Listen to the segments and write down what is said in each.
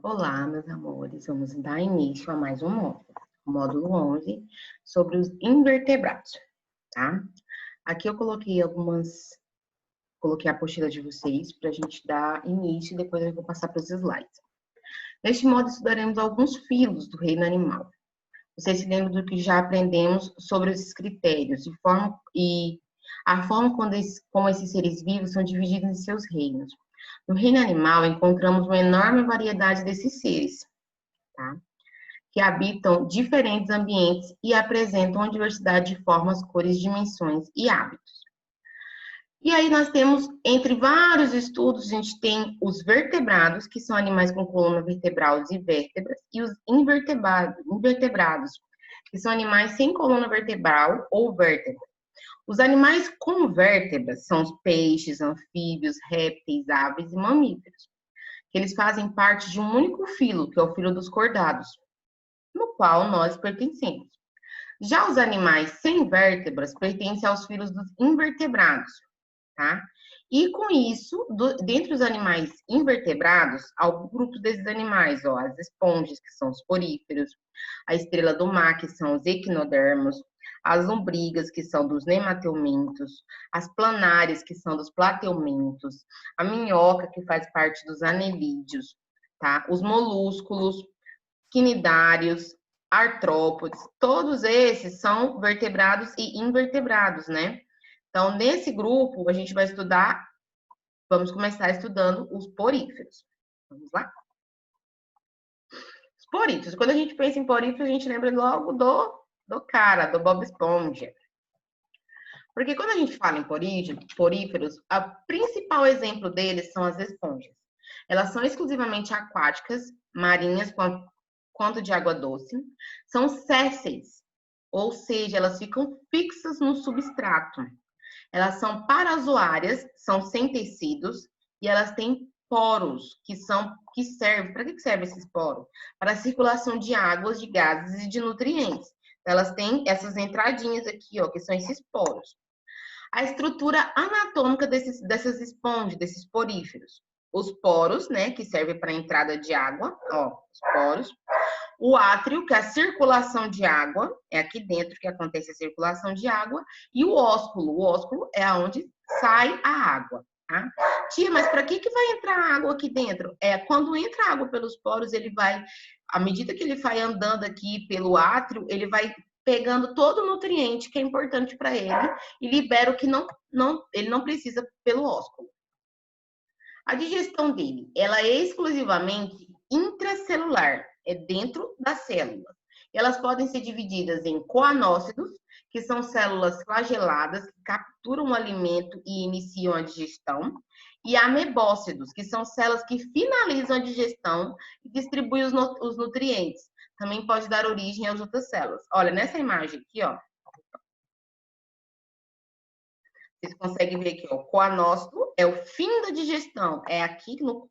Olá, meus amores, vamos dar início a mais um módulo, o módulo 11, sobre os invertebrados, tá? Aqui eu coloquei a apostila de vocês para a gente dar início e depois eu vou passar para os slides. Neste módulo estudaremos alguns filos do reino animal. Vocês se lembram do que já aprendemos sobre esses critérios e a forma como esses seres vivos são divididos em seus reinos. No reino animal, encontramos uma enorme variedade desses seres, tá? Que habitam diferentes ambientes e apresentam uma diversidade de formas, cores, dimensões e hábitos. E aí nós temos, entre vários estudos, a gente tem os vertebrados, que são animais com coluna vertebral e vértebras, e os invertebrados, que são animais sem coluna vertebral ou vértebra. Os animais com vértebras são os peixes, anfíbios, répteis, aves e mamíferos, que eles fazem parte de um único filo, que é o filo dos cordados, no qual nós pertencemos. Já os animais sem vértebras pertencem aos filos dos invertebrados, tá? E com isso, dentre os animais invertebrados, há o grupo desses animais, ó, as esponjas, que são os poríferos, a estrela do mar, que são os equinodermos, as lombrigas, que são dos nemateumintos, as planárias, que são dos plateumintos, a minhoca, que faz parte dos anelídeos, tá? Os molúsculos, quinidários, artrópodes, todos esses são vertebrados e invertebrados, né? Então, nesse grupo, a gente vai vamos começar estudando os poríferos. Vamos lá? Os poríferos, quando a gente pensa em poríferos, a gente lembra logo do Bob Esponja. Porque quando a gente fala em poríferos, o principal exemplo deles são as esponjas. Elas são exclusivamente aquáticas, marinhas, quanto de água doce. São sésseis, ou seja, elas ficam fixas no substrato. Elas são parazoárias, são sem tecidos, e elas têm poros, que servem. Para que servem esses poros? Para a circulação de águas, de gases e de nutrientes. Então, elas têm essas entradinhas aqui, ó, que são esses poros. A estrutura anatômica dessas esponjas, desses poríferos. Os poros, né, que servem para a entrada de água, ó, os poros. O átrio, que é a circulação de água, é aqui dentro que acontece a circulação de água, e o ósculo. O ósculo é onde sai a água, tá? Tia, mas para que vai entrar água aqui dentro? Quando entra água pelos poros, ele vai, à medida que ele vai andando aqui pelo átrio, ele vai pegando todo o nutriente que é importante para ele e libera o que ele não precisa pelo ósculo. A digestão dele, ela é exclusivamente intracelular, é dentro das células. Elas podem ser divididas em coanócitos, que são células flageladas que capturam o alimento e iniciam a digestão, e amebócitos, que são células que finalizam a digestão e distribuem os nutrientes. Também pode dar origem às outras células. Olha, nessa imagem aqui, ó, vocês conseguem ver aqui, ó, o coanócito é o fim da digestão. É aqui o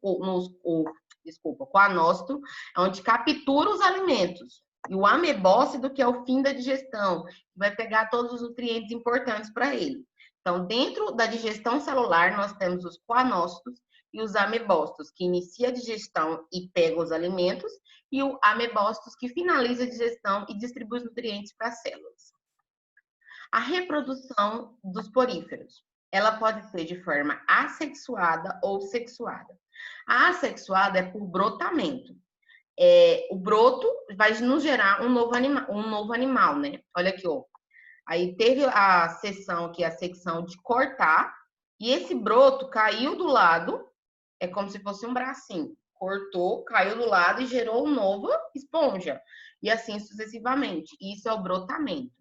coanócito é onde captura os alimentos. E o amebócito, que é o fim da digestão, vai pegar todos os nutrientes importantes para ele. Então, dentro da digestão celular, nós temos os coanócitos e os amebócitos, que inicia a digestão e pega os alimentos, e o amebócitos, que finaliza a digestão e distribui os nutrientes para as células. A reprodução dos poríferos, ela pode ser de forma assexuada ou sexuada. A assexuada é por brotamento. O broto vai nos gerar um novo animal, né? Olha aqui, ó. Aí teve a seção aqui, a secção de cortar, e esse broto caiu do lado, é como se fosse um bracinho. Cortou, caiu do lado e gerou uma nova esponja. E assim sucessivamente. Isso é o brotamento.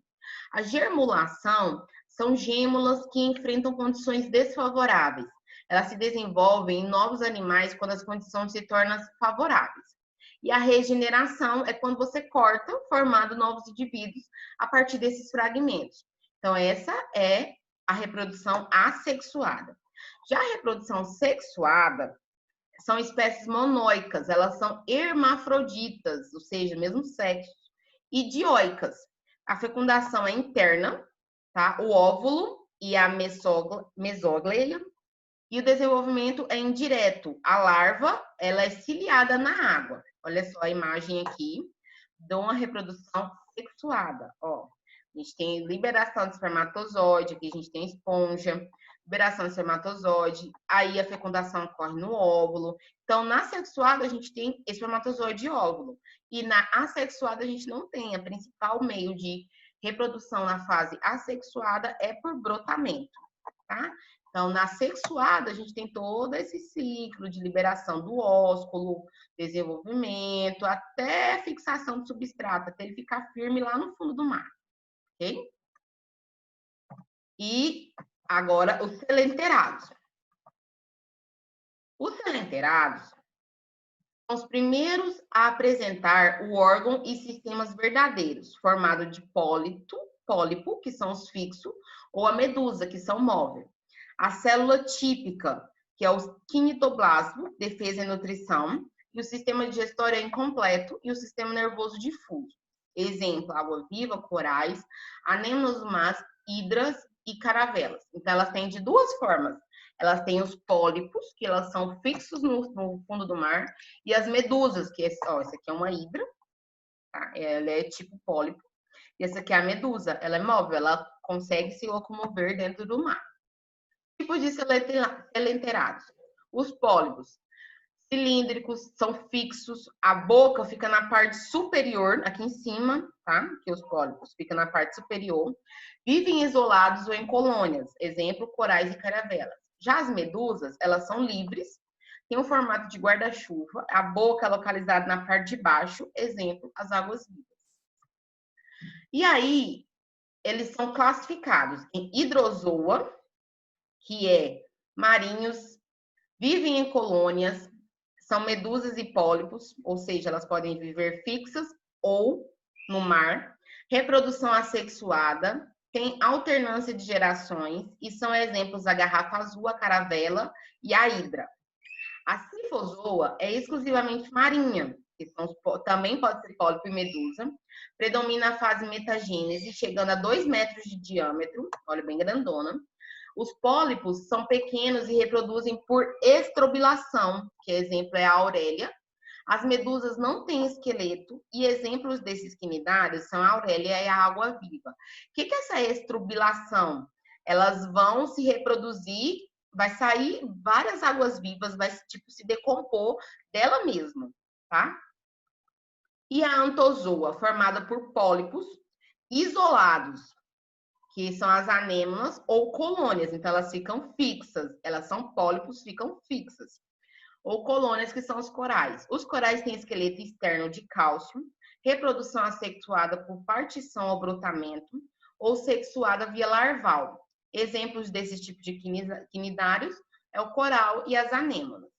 A germulação são gêmulas que enfrentam condições desfavoráveis. Elas se desenvolvem em novos animais quando as condições se tornam favoráveis. E a regeneração é quando você corta, formando novos indivíduos a partir desses fragmentos. Então, essa é a reprodução assexuada. Já a reprodução sexuada são espécies monóicas, elas são hermafroditas, ou seja, mesmo sexo, e dioicas. A fecundação é interna, tá? O óvulo e a mesógleia, E o desenvolvimento é indireto. A larva, ela é ciliada na água. Olha só a imagem aqui de uma reprodução sexuada. Ó, a gente tem liberação de espermatozoide, aqui a gente tem esponja, liberação de espermatozoide, aí a fecundação ocorre no óvulo. Então, na sexuada, a gente tem espermatozoide e óvulo. E na assexuada, a gente não tem. O principal meio de reprodução na fase assexuada é por brotamento, tá? Então, na sexuada, a gente tem todo esse ciclo de liberação do ósculo, desenvolvimento, até fixação do substrato, até ele ficar firme lá no fundo do mar, ok? E agora, os selenterados. Os selenterados são os primeiros a apresentar o órgão e sistemas verdadeiros, formado de pólipo, que são os fixos, ou a medusa, que são móveis. A célula típica, que é o quinitoplasma, defesa e nutrição, e o sistema digestório é incompleto, e o sistema nervoso difuso. Exemplo, água-viva, corais, anêmonas humanas, hidras e caravelas. Então, elas têm de duas formas. Elas têm os pólipos, que elas são fixos no fundo do mar, e as medusas, que ó, essa aqui é uma hidra, tá? Ela é tipo pólipo, e essa aqui é a medusa, ela é móvel, ela consegue se locomover dentro do mar. Tipos de selenterados. Os pólipos cilíndricos são fixos, a boca fica na parte superior, aqui em cima, tá? Que os pólipos ficam na parte superior. Vivem isolados ou em colônias, exemplo, corais e caravelas. Já as medusas, elas são livres, têm um formato de guarda-chuva, a boca é localizada na parte de baixo, exemplo, as águas-vivas. E aí, eles são classificados em hidrozoa, que é marinhos, vivem em colônias, são medusas e pólipos, ou seja, elas podem viver fixas ou no mar. Reprodução assexuada, tem alternância de gerações e são exemplos a garrafa azul, a caravela e a hidra. A sifozoa é exclusivamente marinha, que também pode ser pólipo e medusa. Predomina a fase metagênese, chegando a 2 metros de diâmetro, olha, bem grandona. Os pólipos são pequenos e reproduzem por estrobilação, que exemplo é a aurélia. As medusas não têm esqueleto e exemplos desses quinidários são a aurélia e a água-viva. O que é essa estrobilação? Elas vão se reproduzir, vai sair várias águas-vivas, vai tipo se decompor dela mesma, tá? E a antozoa, formada por pólipos isolados, que são as anêmonas ou colônias, então elas ficam fixas, elas são pólipos, ficam fixas. Ou colônias, que são os corais. Os corais têm esqueleto externo de cálcio, reprodução assexuada por partição ou brotamento, ou sexuada via larval. Exemplos desses tipos de quinidários é o coral e as anêmonas.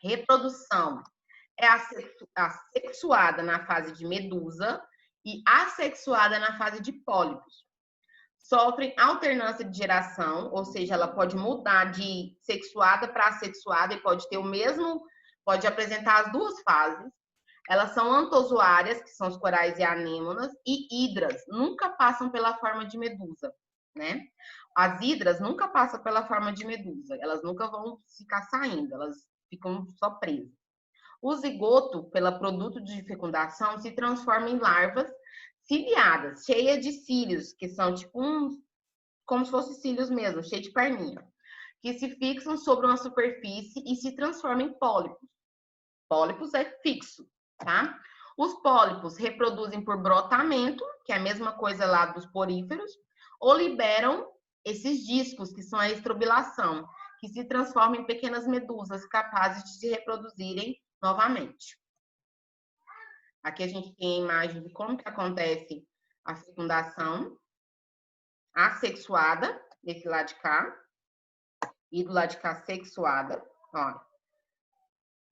Reprodução é assexuada na fase de medusa e assexuada na fase de pólipos. Sofrem alternância de geração, ou seja, ela pode mudar de sexuada para assexuada e pode ter o mesmo, pode apresentar as duas fases. Elas são antozoárias, que são os corais e anêmonas, e hidras, nunca passam pela forma de medusa, né? As hidras nunca passam pela forma de medusa, elas nunca vão ficar saindo, elas ficam só presas. O zigoto, pelo produto de fecundação, se transforma em larvas ciliadas, cheias de cílios, que são tipo como se fossem cílios mesmo, cheio de perninha, que se fixam sobre uma superfície e se transformam em pólipos. Pólipos é fixo, tá? Os pólipos reproduzem por brotamento, que é a mesma coisa lá dos poríferos, ou liberam esses discos, que são a estrobilação, que se transformam em pequenas medusas capazes de se reproduzirem novamente. Aqui a gente tem a imagem de como que acontece a fecundação assexuada, desse lado de cá, e do lado de cá sexuada, ó.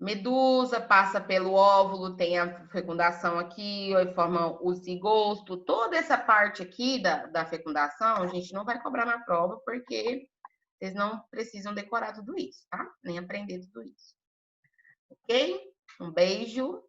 Medusa passa pelo óvulo, tem a fecundação aqui, ó, e forma o cigoto. Toda essa parte aqui da fecundação, a gente não vai cobrar na prova, porque vocês não precisam decorar tudo isso, tá? Nem aprender tudo isso. Ok? Um beijo.